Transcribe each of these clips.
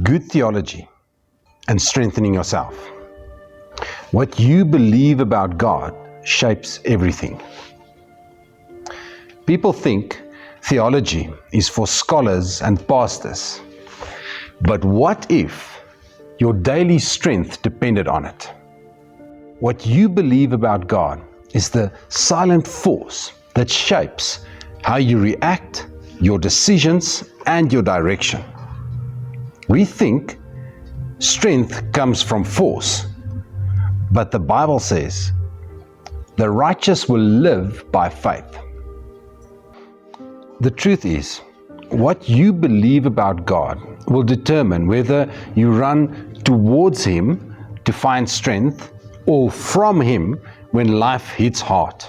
Good theology and strengthening yourself. What you believe about God shapes everything. People think theology is for scholars and pastors. But what if your daily strength depended on it? What you believe about God is the silent force that shapes how you react, your decisions, and your direction. We think strength comes from force, but the Bible says the righteous will live by faith. The truth is, what you believe about God will determine whether you run towards Him to find strength or from Him when life hits hard.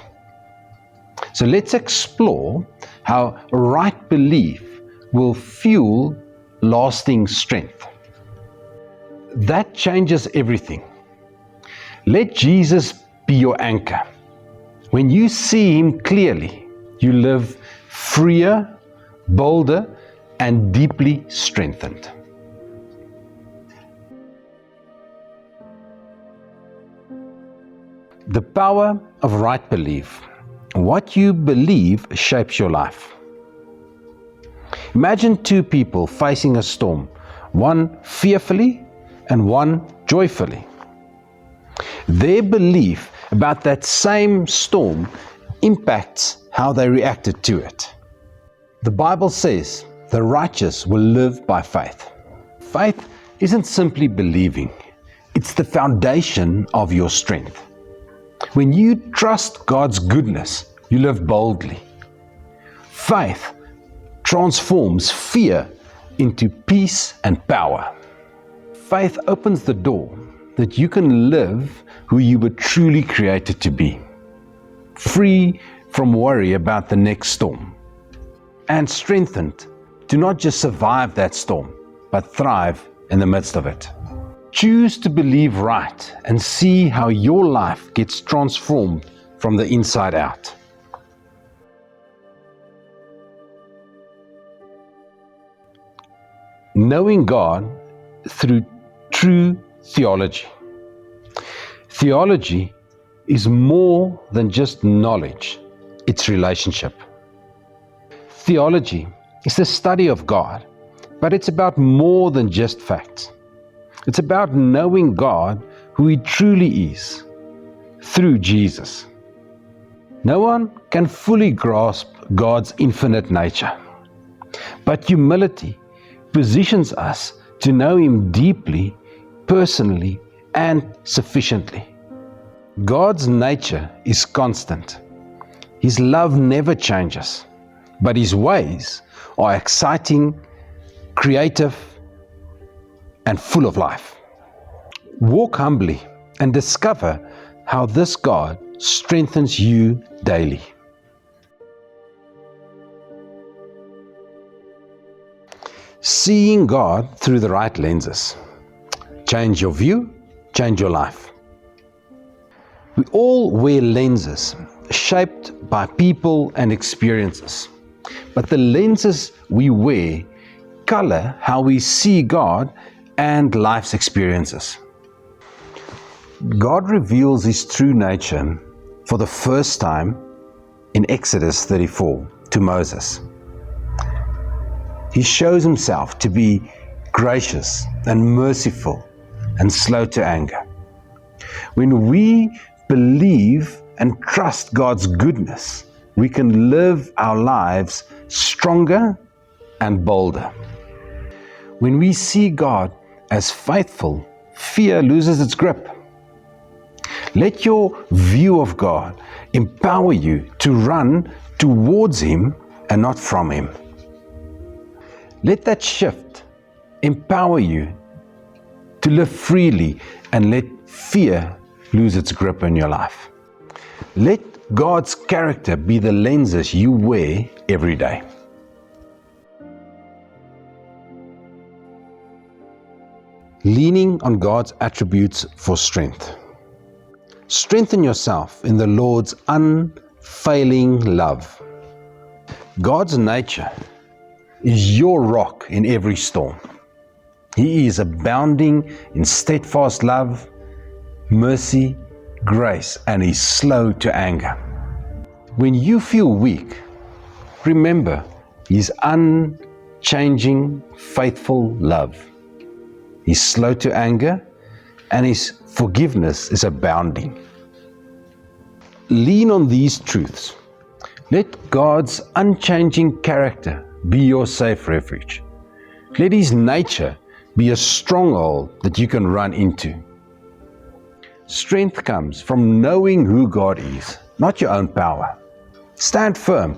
So let's explore how right belief will fuel lasting strength. That changes everything. Let Jesus be your anchor. When you see Him clearly, you live freer, bolder, and deeply strengthened. The power of right belief. What you believe shapes your life. Imagine two people facing a storm, one fearfully and one joyfully. Their belief about that same storm impacts how they reacted to it. The Bible says the righteous will live by faith. Faith isn't simply believing, it's the foundation of your strength. When you trust God's goodness, you live boldly. Faith transforms fear into peace and power. Faith opens the door that you can live who you were truly created to be, free from worry about the next storm, and strengthened to not just survive that storm, but thrive in the midst of it. Choose to believe right and see how your life gets transformed from the inside out. Knowing God through true theology. Theology is more than just knowledge, it's relationship. Theology is the study of God, but it's about more than just facts. It's about knowing God, who He truly is, through Jesus. No one can fully grasp God's infinite nature, but humility positions us to know Him deeply, personally, and sufficiently. God's nature is constant. His love never changes, but His ways are exciting, creative, and full of life. Walk humbly and discover how this God strengthens you daily. Seeing God through the right lenses. Change your view, change your life. We all wear lenses shaped by people and experiences, but the lenses we wear color how we see God and life's experiences. God reveals His true nature for the first time in Exodus 34 to Moses. He shows Himself to be gracious and merciful and slow to anger. When we believe and trust God's goodness, we can live our lives stronger and bolder. When we see God as faithful, fear loses its grip. Let your view of God empower you to run towards Him and not from Him. Let that shift empower you to live freely and let fear lose its grip in your life. Let God's character be the lenses you wear every day. Leaning on God's attributes for strength. Strengthen yourself in the Lord's unfailing love. God's nature is your rock in every storm. He is abounding in steadfast love, mercy, grace, and is slow to anger. When you feel weak, remember His unchanging, faithful love. He's slow to anger, and His forgiveness is abounding. Lean on these truths. Let God's unchanging character be your safe refuge. Let His nature be a stronghold that you can run into. Strength comes from knowing who God is, not your own power. Stand firm,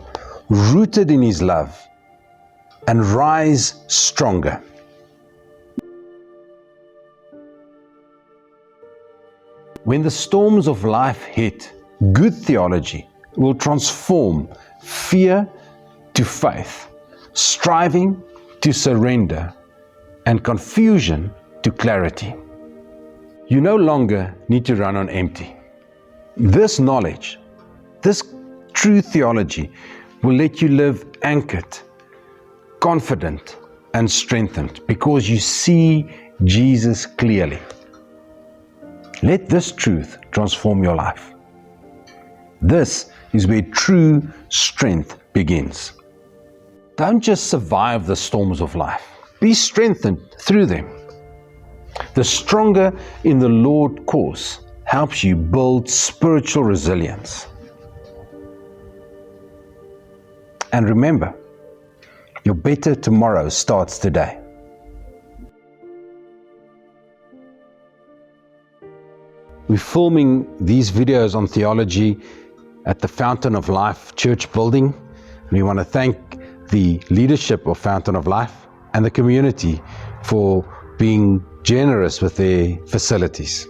rooted in His love, and rise stronger. When the storms of life hit, good theology will transform fear to faith, striving to surrender, and confusion to clarity. You no longer need to run on empty. This knowledge, this true theology, will let you live anchored, confident, and strengthened because you see Jesus clearly. Let this truth transform your life. This is where true strength begins. Don't just survive the storms of life. Be strengthened through them. The stronger in the Lord course helps you build spiritual resilience. And remember, your better tomorrow starts today. We're filming these videos on theology at the Fountain of Life Church building. We want to thank the leadership of Fountain of Life and the community for being generous with their facilities.